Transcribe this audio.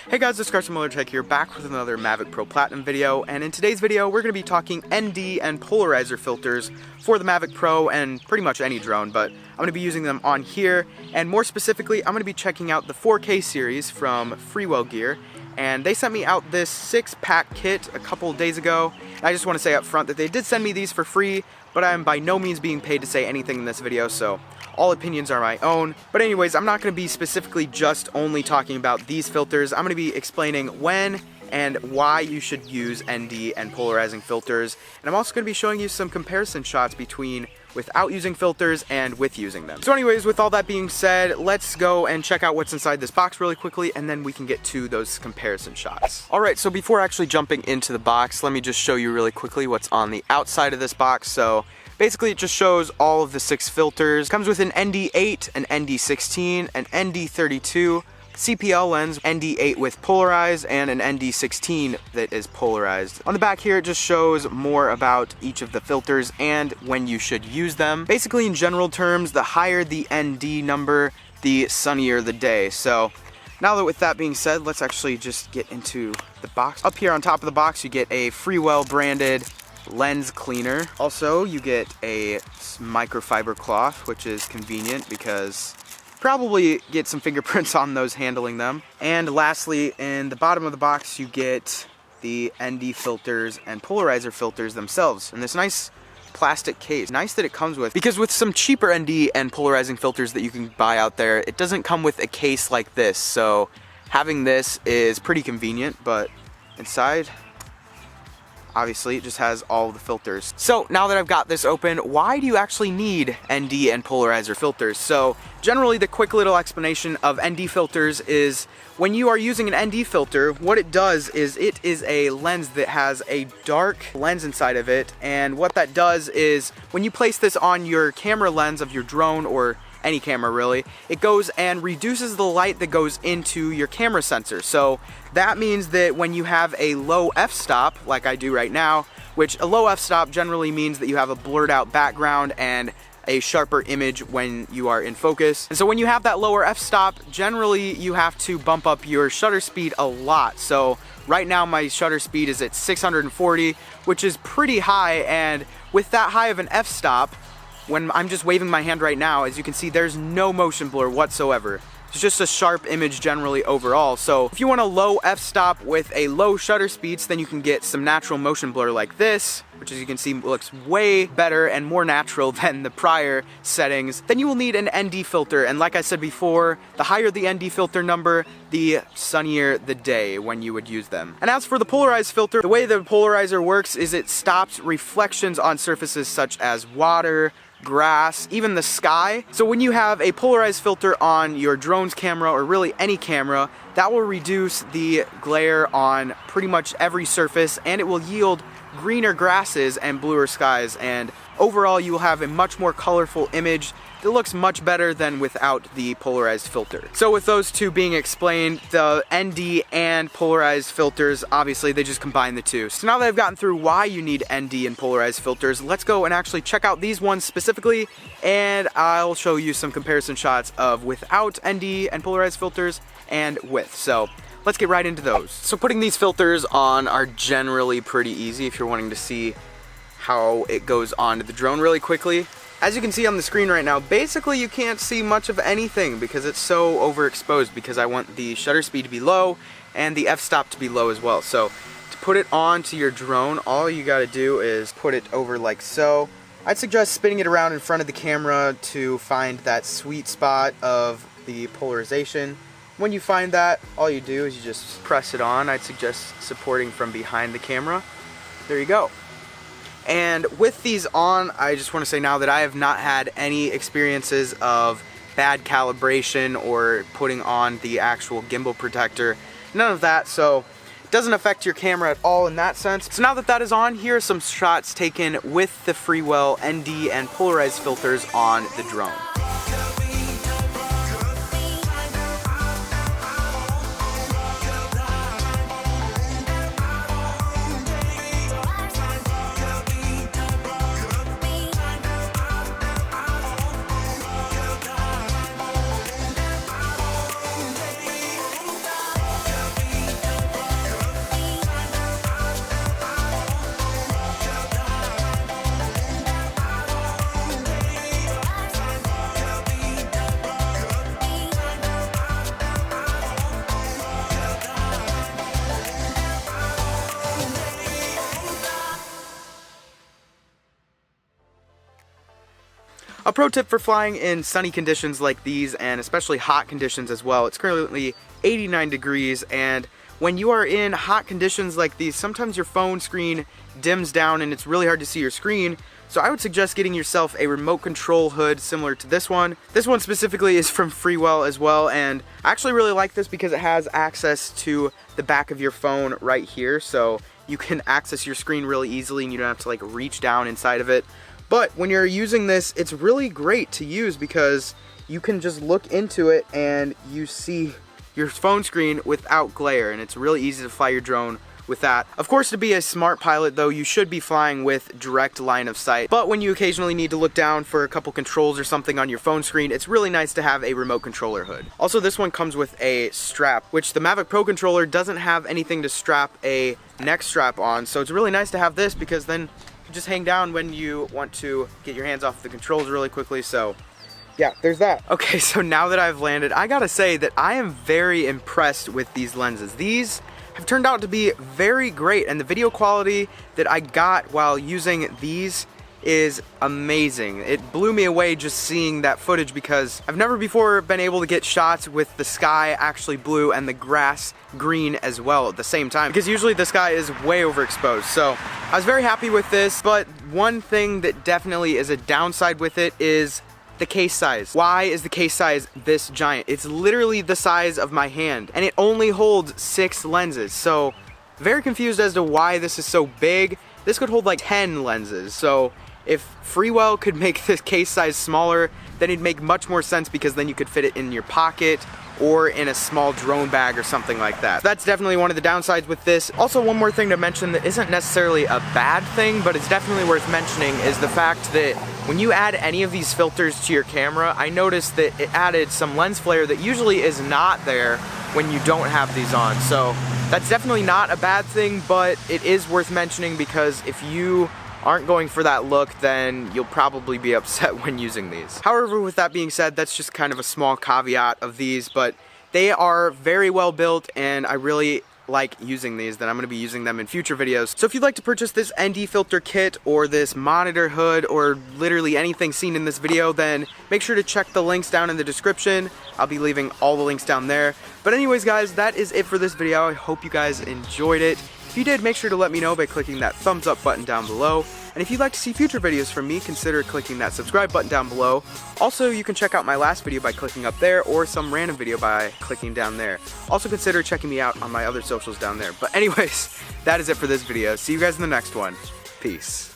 Hey guys, this is Carson Miller Tech here, back with another Mavic Pro Platinum video, and in today's video we're going to be talking ND and polarizer filters for the Mavic Pro and pretty much any drone, but I'm going to be using them on here, and more specifically I'm going to be checking out the 4K series from Freewell Gear, and they sent me out this 6-pack kit a couple days ago. And I just want to say up front that they did send me these for free, but I'm by no means being paid to say anything in this video, so all opinions are my own. But anyways, I'm not going to be specifically just only talking about these filters. I'm going to be explaining when and why you should use ND and polarizing filters. And I'm also going to be showing you some comparison shots between without using filters and with using them. So anyways, with all that being said, let's go and check out what's inside this box really quickly, and then we can get to those comparison shots. Alright, so before actually jumping into the box, let me just show you really quickly what's on the outside of this box. So basically, it just shows all of the 6 filters. Comes with an ND8, an ND16, an ND32, CPL lens, ND8 with polarized, and an ND16 that is polarized. On the back here, it just shows more about each of the filters and when you should use them. Basically, in general terms, the higher the ND number, the sunnier the day. So now that with that being said, let's actually just get into the box. Up here on top of the box, you get a Freewell branded lens cleaner. Also, you get a microfiber cloth, which is convenient because probably get some fingerprints on those handling them. And lastly, in the bottom of the box, you get the ND filters and polarizer filters themselves in this nice plastic case. Nice that it comes with, because with some cheaper ND and polarizing filters that you can buy out there, it doesn't come with a case like this. So having this is pretty convenient, but inside, obviously, it just has all the filters. So now that I've got this open, why do you actually need ND and polarizer filters? So generally, the quick little explanation of ND filters is when you are using an ND filter, what it does is it is a lens that has a dark lens inside of it. And what that does is when you place this on your camera lens of your drone or any camera really, it goes and reduces the light that goes into your camera sensor. So that means that when you have a low f-stop, like I do right now, which a low f-stop generally means that you have a blurred out background and a sharper image when you are in focus. And so when you have that lower f-stop, generally you have to bump up your shutter speed a lot. So right now my shutter speed is at 640, which is pretty high, and with that high of an f-stop, when I'm just waving my hand right now, as you can see, there's no motion blur whatsoever. It's just a sharp image generally overall. So if you want a low f-stop with a low shutter speeds, then you can get some natural motion blur like this, which as you can see looks way better and more natural than the prior settings. Then you will need an ND filter, and like I said before, the higher the ND filter number, the sunnier the day when you would use them. And as for the polarized filter, the way the polarizer works is it stops reflections on surfaces such as water, grass, even the sky. So when you have a polarized filter on your drone's camera, or really any camera, that will reduce the glare on pretty much every surface, and it will yield greener grasses and bluer skies, and overall you will have a much more colorful image that looks much better than without the polarized filter. So with those two being explained, the ND and polarized filters, obviously they just combine the two. So now that I've gotten through why you need ND and polarized filters, let's go and actually check out these ones specifically, and I'll show you some comparison shots of without ND and polarized filters and with. So let's get right into those. So putting these filters on are generally pretty easy if you're wanting to see how it goes onto the drone really quickly. As you can see on the screen right now, basically you can't see much of anything because it's so overexposed, because I want the shutter speed to be low and the f-stop to be low as well. So to put it onto your drone, all you gotta do is put it over like so. I'd suggest spinning it around in front of the camera to find that sweet spot of the polarization. When you find that, all you do is you just press it on. I'd suggest supporting from behind the camera. There you go. And with these on, I just want to say now that I have not had any experiences of bad calibration or putting on the actual gimbal protector. None of that, so it doesn't affect your camera at all in that sense. So now that that is on, here are some shots taken with the Freewell ND and polarized filters on the drone. A pro tip for flying in sunny conditions like these, and especially hot conditions as well. It's currently 89 degrees, and when you are in hot conditions like these, sometimes your phone screen dims down and it's really hard to see your screen. So I would suggest getting yourself a remote control hood similar to this one. This one specifically is from Freewell as well, and I actually really like this because it has access to the back of your phone right here, so you can access your screen really easily and you don't have to like reach down inside of it. But when you're using this, it's really great to use because you can just look into it and you see your phone screen without glare, and it's really easy to fly your drone with that. Of course, to be a smart pilot though, you should be flying with direct line of sight, but when you occasionally need to look down for a couple controls or something on your phone screen, it's really nice to have a remote controller hood. Also, this one comes with a strap, which the Mavic Pro controller doesn't have anything to strap a neck strap on, so it's really nice to have this because then you can just hang down when you want to get your hands off the controls really quickly. So yeah, there's that. Okay, so now that I've landed, I gotta say that I am very impressed with these lenses. These have turned out to be very great, and the video quality that I got while using these is amazing. It blew me away just seeing that footage because I've never before been able to get shots with the sky actually blue and the grass green as well at the same time, because usually the sky is way overexposed. So I was very happy with this, but one thing that definitely is a downside with it is the case size. Why is the case size this giant? It's literally the size of my hand, and it only holds 6 lenses. So very confused as to why this is so big. This could hold like 10 lenses. So if Freewell could make this case size smaller, then it'd make much more sense, because then you could fit it in your pocket or in a small drone bag or something like that. That's definitely one of the downsides with this. Also, one more thing to mention that isn't necessarily a bad thing, but it's definitely worth mentioning, is the fact that when you add any of these filters to your camera, I noticed that it added some lens flare that usually is not there when you don't have these on. So that's definitely not a bad thing, but it is worth mentioning because if you aren't going for that look, then you'll probably be upset when using these. However, with that being said, that's just kind of a small caveat of these, but they are very well built and I really like using these. Then I'm going to be using them in future videos. So if you'd like to purchase this ND filter kit or this monitor hood or literally anything seen in this video, then make sure to check the links down in the description. I'll be leaving all the links down there. But anyways guys, that is it for this video. I hope you guys enjoyed it. If you did, make sure to let me know by clicking that thumbs up button down below. And if you'd like to see future videos from me, consider clicking that subscribe button down below. Also, you can check out my last video by clicking up there, or some random video by clicking down there. Also consider checking me out on my other socials down there. But anyways, that is it for this video. See you guys in the next one. Peace.